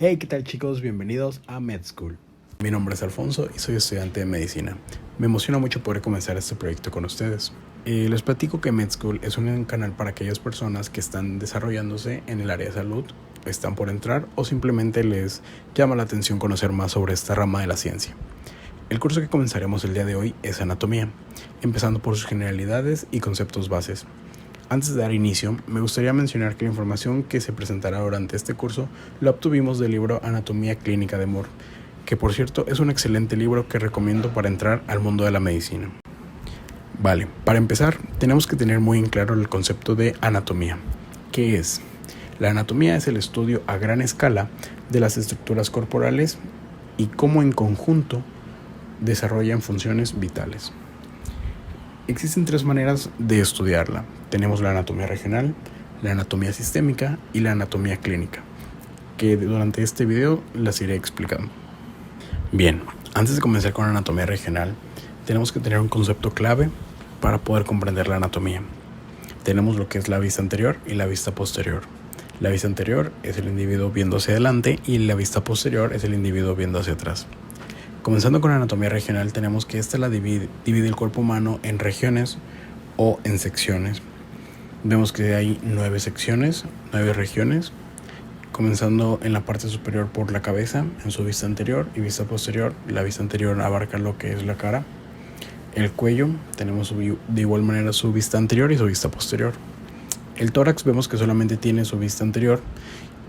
Hey, ¿qué tal chicos? Bienvenidos a Med School. Mi nombre es Alfonso y soy estudiante de medicina. Me emociona mucho poder comenzar este proyecto con ustedes. Les platico que Med School es un canal para aquellas personas que están desarrollándose en el área de salud, están por entrar o simplemente les llama la atención conocer más sobre esta rama de la ciencia. El curso que comenzaremos el día de hoy es anatomía, empezando por sus generalidades y conceptos bases. Antes de dar inicio, me gustaría mencionar que la información que se presentará durante este curso la obtuvimos del libro Anatomía Clínica de Moore, que por cierto es un excelente libro que recomiendo para entrar al mundo de la medicina. Vale, para empezar, tenemos que tener muy en claro el concepto de anatomía. ¿Qué es? La anatomía es el estudio a gran escala de las estructuras corporales y cómo en conjunto desarrollan funciones vitales. Existen tres maneras de estudiarla. Tenemos la anatomía regional, la anatomía sistémica y la anatomía clínica, que durante este video las iré explicando. Bien, antes de comenzar con la anatomía regional, tenemos que tener un concepto clave para poder comprender la anatomía. Tenemos lo que es la vista anterior y la vista posterior. La vista anterior es el individuo viendo hacia adelante y la vista posterior es el individuo viendo hacia atrás. Comenzando con la anatomía regional, tenemos que esta la divide el cuerpo humano en regiones o en secciones. Vemos que hay 9 secciones, 9 regiones, comenzando en la parte superior por la cabeza, en su vista anterior y vista posterior. La vista anterior abarca lo que es la cara. El cuello, tenemos de igual manera su vista anterior y su vista posterior. El tórax vemos que solamente tiene su vista anterior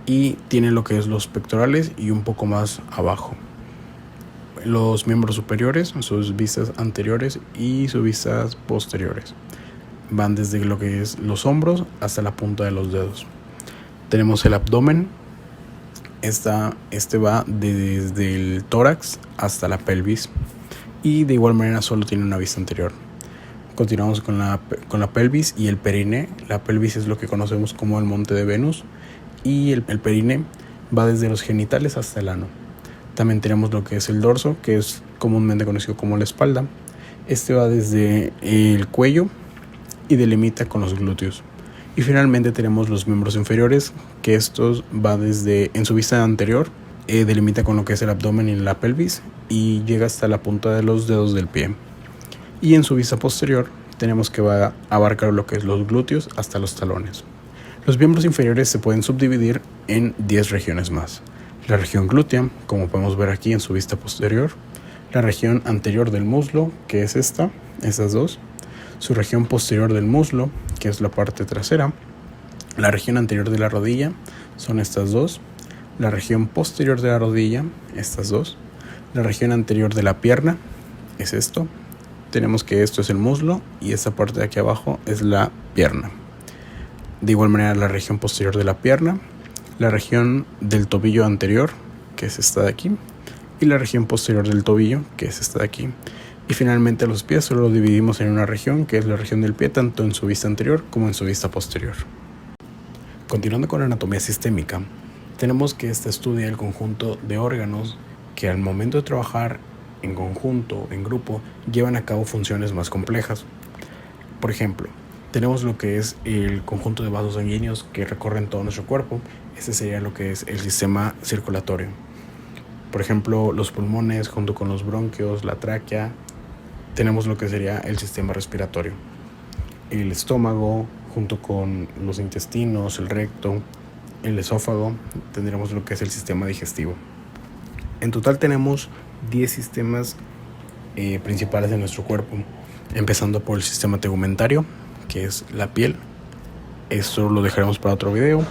y tiene lo que es los pectorales y un poco más abajo. Los miembros superiores, sus vistas anteriores y sus vistas posteriores. Van desde lo que es los hombros hasta la punta de los dedos. Tenemos el abdomen. Este va desde el tórax hasta la pelvis. Y de igual manera solo tiene una vista anterior. Continuamos con la pelvis y el perine. La pelvis es lo que conocemos como el monte de Venus. Y el perine va desde los genitales hasta el ano. También tenemos lo que es el dorso, que es comúnmente conocido como la espalda. Este va desde el cuello y delimita con los glúteos. Y finalmente tenemos los miembros inferiores, que estos va desde, en su vista anterior, delimita con lo que es el abdomen y la pelvis y llega hasta la punta de los dedos del pie. Y en su vista posterior tenemos que va a abarcar lo que es los glúteos hasta los talones. Los miembros inferiores se pueden subdividir en 10 regiones más. La región glútea, como podemos ver aquí en su vista posterior, la región anterior del muslo, que es estas dos, su región posterior del muslo, que es la parte trasera, la región anterior de la rodilla, son estas dos, la región posterior de la rodilla, estas dos, la región anterior de la pierna, es esto, tenemos que esto es el muslo y esta parte de aquí abajo es la pierna. De igual manera la región posterior de la pierna, la región del tobillo anterior, que es esta de aquí, y la región posterior del tobillo, que es esta de aquí. Y finalmente los pies solo los dividimos en una región, que es la región del pie, tanto en su vista anterior como en su vista posterior. Continuando con la anatomía sistémica, tenemos que esta estudia el conjunto de órganos que al momento de trabajar en conjunto, en grupo, llevan a cabo funciones más complejas. Por ejemplo, tenemos lo que es el conjunto de vasos sanguíneos que recorren todo nuestro cuerpo. Este sería lo que es el sistema circulatorio. Por ejemplo, los pulmones junto con los bronquios, la tráquea. Tenemos lo que sería el sistema respiratorio. El estómago junto con los intestinos, el recto, el esófago. Tendremos lo que es el sistema digestivo. En total tenemos 10 sistemas principales de nuestro cuerpo. Empezando por el sistema tegumentario, que es la piel. Esto lo dejaremos para otro video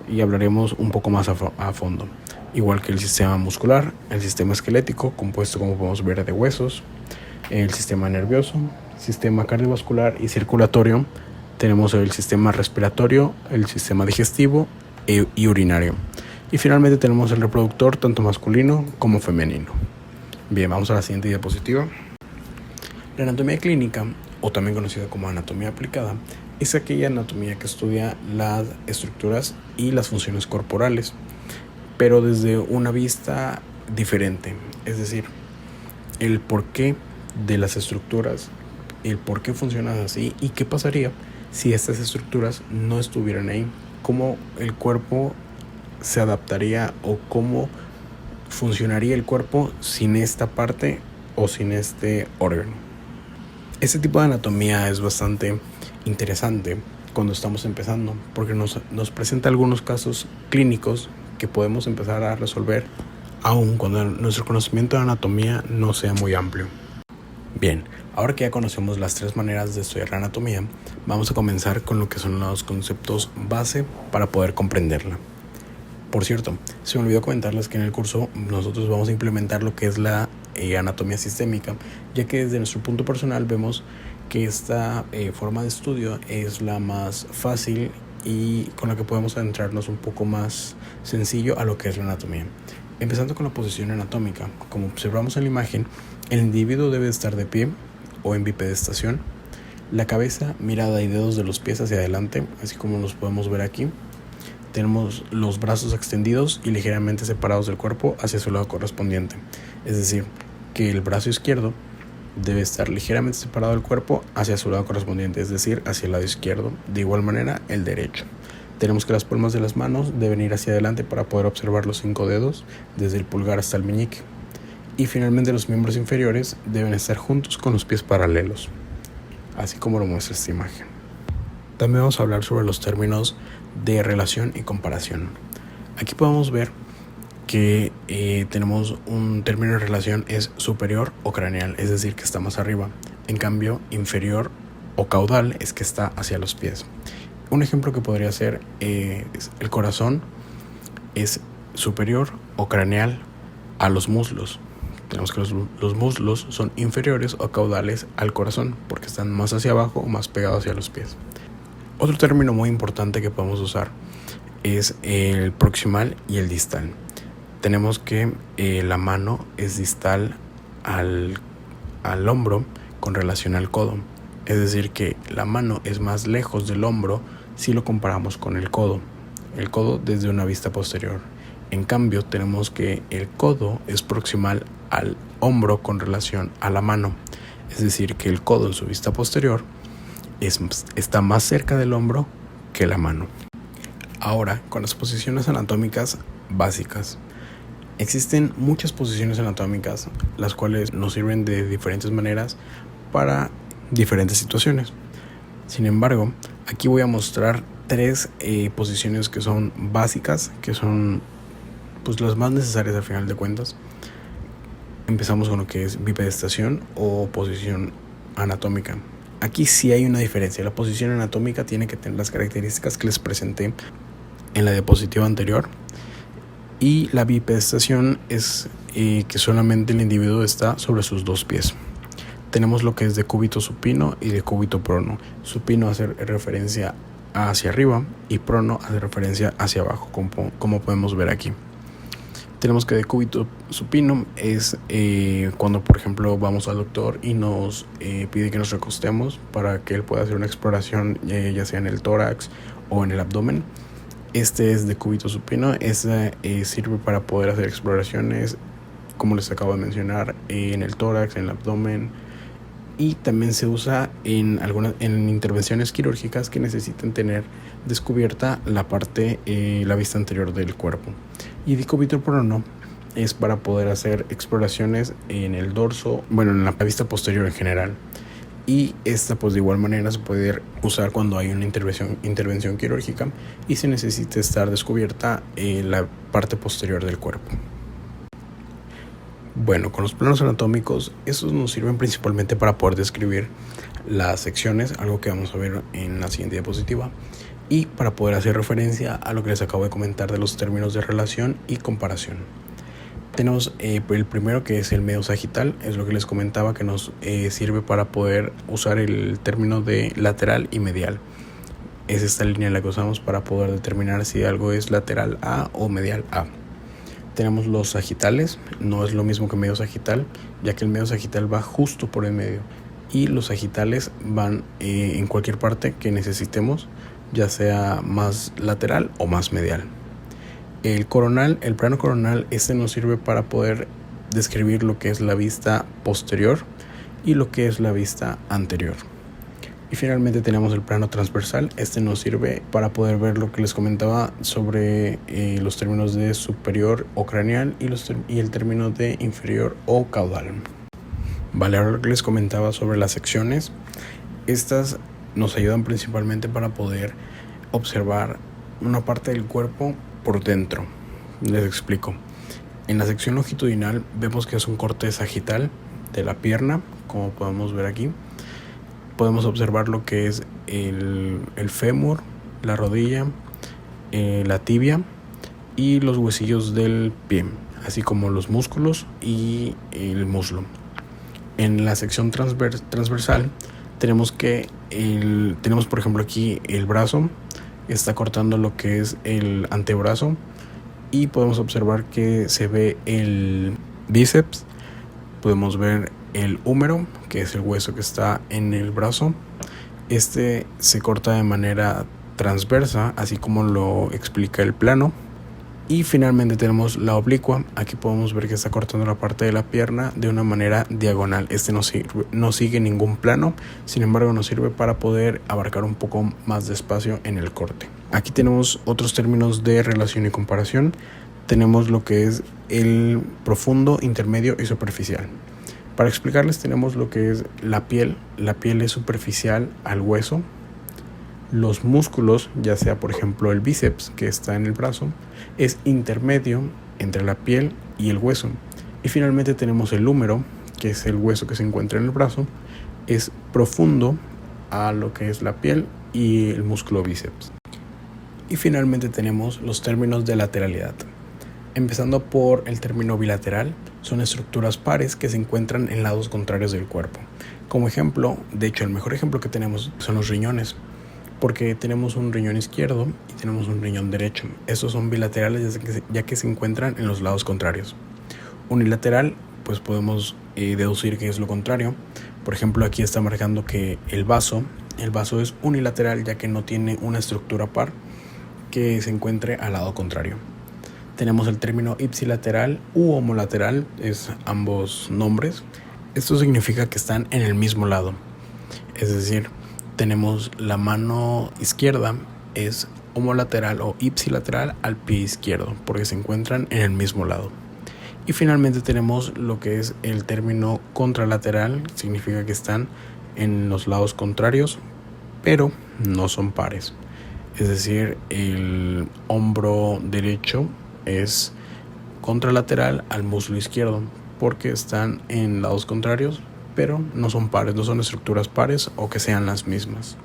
y hablaremos un poco más a fondo. Igual que el sistema muscular, el sistema esquelético, compuesto como podemos ver de huesos, el sistema nervioso, sistema cardiovascular y circulatorio. Tenemos el sistema respiratorio, el sistema digestivo y urinario. Y finalmente tenemos el reproductor, tanto masculino como femenino. Bien, vamos a la siguiente diapositiva. La anatomía clínica, o también conocida como anatomía aplicada, es aquella anatomía que estudia las estructuras y las funciones corporales, pero desde una vista diferente. Es decir, el porqué de las estructuras, el por qué funcionan así y qué pasaría si estas estructuras no estuvieran ahí, cómo el cuerpo se adaptaría o cómo funcionaría el cuerpo sin esta parte o sin este órgano. Este tipo de anatomía es bastante interesante cuando estamos empezando, porque nos presenta algunos casos clínicos que podemos empezar a resolver aun cuando nuestro conocimiento de anatomía no sea muy amplio. Bien, ahora que ya conocemos las 3 maneras de estudiar la anatomía, vamos a comenzar con lo que son los conceptos base para poder comprenderla. Por cierto, se me olvidó comentarles que en el curso nosotros vamos a implementar lo que es la anatomía sistémica, ya que desde nuestro punto personal vemos que esta forma de estudio es la más fácil y con la que podemos adentrarnos un poco más sencillo a lo que es la anatomía. Empezando con la posición anatómica, como observamos en la imagen, el individuo debe estar de pie o en bipedestación, la cabeza, mirada y dedos de los pies hacia adelante, así como los podemos ver aquí. Tenemos los brazos extendidos y ligeramente separados del cuerpo hacia su lado correspondiente, es decir, que el brazo izquierdo debe estar ligeramente separado del cuerpo hacia su lado correspondiente, es decir, hacia el lado izquierdo. De igual manera, el derecho. Tenemos que las palmas de las manos deben ir hacia adelante para poder observar los 5 dedos, desde el pulgar hasta el meñique. Y finalmente los miembros inferiores deben estar juntos con los pies paralelos, así como lo muestra esta imagen. También vamos a hablar sobre los términos de relación y comparación. Aquí podemos ver que tenemos un término de relación es superior o craneal, es decir, que está más arriba. En cambio, inferior o caudal es que está hacia los pies. Un ejemplo que podría ser es el corazón es superior o craneal a los muslos. Tenemos que los muslos son inferiores o caudales al corazón porque están más hacia abajo o más pegados hacia los pies. Otro término muy importante que podemos usar es el proximal y el distal. Tenemos que la mano es distal al hombro con relación al codo. Es decir, que la mano es más lejos del hombro si lo comparamos con el codo. El codo desde una vista posterior. En cambio, tenemos que el codo es proximal al hombro con relación a la mano. Es decir, que el codo en su vista posterior está más cerca del hombro que la mano. Ahora, con las posiciones anatómicas básicas. Existen muchas posiciones anatómicas, las cuales nos sirven de diferentes maneras para diferentes situaciones. Sin embargo, aquí voy a mostrar 3 posiciones que son básicas, que son pues las más necesarias al final de cuentas. Empezamos con lo que es bipedestación o posición anatómica. Aquí sí hay una diferencia. La posición anatómica tiene que tener las características que les presenté en la diapositiva anterior. Y la bipedestación es que solamente el individuo está sobre sus 2 pies. Tenemos lo que es decúbito supino y decúbito prono. Supino hace referencia hacia arriba y prono hace referencia hacia abajo, como podemos ver aquí. Tenemos que decúbito supino es cuando, por ejemplo, vamos al doctor y nos pide que nos recostemos para que él pueda hacer una exploración, ya sea en el tórax o en el abdomen. Este es decúbito supino. Sirve para poder hacer exploraciones, como les acabo de mencionar, en el tórax, en el abdomen. Y también se usa en intervenciones quirúrgicas que necesiten tener descubierta la parte, la vista anterior del cuerpo. Y decúbito prono es para poder hacer exploraciones en el dorso, en la vista posterior en general. Y esta pues de igual manera se puede usar cuando hay una intervención quirúrgica y se necesita estar descubierta la parte posterior del cuerpo. Bueno, con los planos anatómicos, estos nos sirven principalmente para poder describir las secciones, algo que vamos a ver en la siguiente diapositiva, y para poder hacer referencia a lo que les acabo de comentar de los términos de relación y comparación. Tenemos el primero, que es el medio sagital, es lo que les comentaba, que nos sirve para poder usar el término de lateral y medial. Es esta línea la que usamos para poder determinar si algo es lateral A o medial A. Tenemos los sagitales, no es lo mismo que medio sagital, ya que el medio sagital va justo por el medio y los sagitales van en cualquier parte que necesitemos, ya sea más lateral o más medial. El coronal, el plano coronal, nos sirve para poder describir lo que es la vista posterior y lo que es la vista anterior. Y finalmente tenemos el plano transversal. Este nos sirve para poder ver lo que les comentaba sobre los términos de superior o craneal y el término de inferior o caudal. Vale, ahora lo que les comentaba sobre las secciones. Estas nos ayudan principalmente para poder observar una parte del cuerpo por dentro. Les explico. En la sección longitudinal vemos que es un corte sagital de la pierna, como podemos ver aquí. Podemos observar lo que es el fémur, la rodilla, la tibia y los huesillos del pie, así como los músculos y el muslo. En la sección transversal tenemos por ejemplo aquí el brazo, está cortando lo que es el antebrazo y podemos observar que se ve el bíceps, podemos ver el húmero, que es el hueso que está en el brazo. Este se corta de manera transversa, así como lo explica el plano. Y finalmente tenemos la oblicua. Aquí podemos ver que está cortando la parte de la pierna de una manera diagonal. Este no sigue ningún plano, sin embargo nos sirve para poder abarcar un poco más de espacio en el corte. Aquí tenemos otros términos de relación y comparación. Tenemos lo que es el profundo, intermedio y superficial. Para explicarles tenemos lo que es la piel. La piel es superficial al hueso. Los músculos, ya sea por ejemplo el bíceps que está en el brazo, es intermedio entre la piel y el hueso. Y finalmente tenemos el húmero, que es el hueso que se encuentra en el brazo, es profundo a lo que es la piel y el músculo bíceps. Y finalmente tenemos los términos de lateralidad. Empezando por el término bilateral, son estructuras pares que se encuentran en lados contrarios del cuerpo. Como ejemplo, de hecho el mejor ejemplo que tenemos son los riñones, porque tenemos un riñón izquierdo y tenemos un riñón derecho. Estos son bilaterales ya que se encuentran en los lados contrarios. Unilateral, pues podemos deducir que es lo contrario. Por ejemplo, aquí está marcando que el vaso es unilateral ya que no tiene una estructura par que se encuentre al lado contrario. Tenemos el término ipsilateral u homolateral, es ambos nombres. Esto significa que están en el mismo lado. Es decir, tenemos la mano izquierda es homolateral o ipsilateral al pie izquierdo porque se encuentran en el mismo lado. Y finalmente tenemos lo que es el término contralateral, significa que están en los lados contrarios pero no son pares. Es decir, el hombro derecho es contralateral al muslo izquierdo porque están en lados contrarios pero no son pares, no son estructuras pares o que sean las mismas.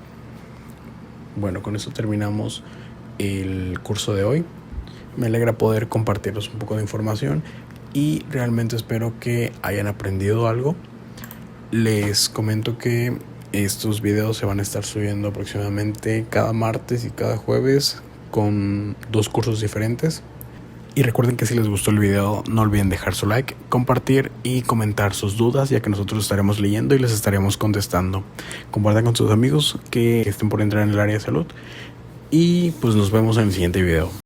Bueno, con esto terminamos el curso de hoy. Me alegra poder compartirles un poco de información y realmente espero que hayan aprendido algo. Les comento que estos videos se van a estar subiendo aproximadamente cada martes y cada jueves con 2 cursos diferentes. Y recuerden que si les gustó el video no olviden dejar su like, compartir y comentar sus dudas, ya que nosotros estaremos leyendo y les estaremos contestando. Compartan con sus amigos que estén por entrar en el área de salud y pues nos vemos en el siguiente video.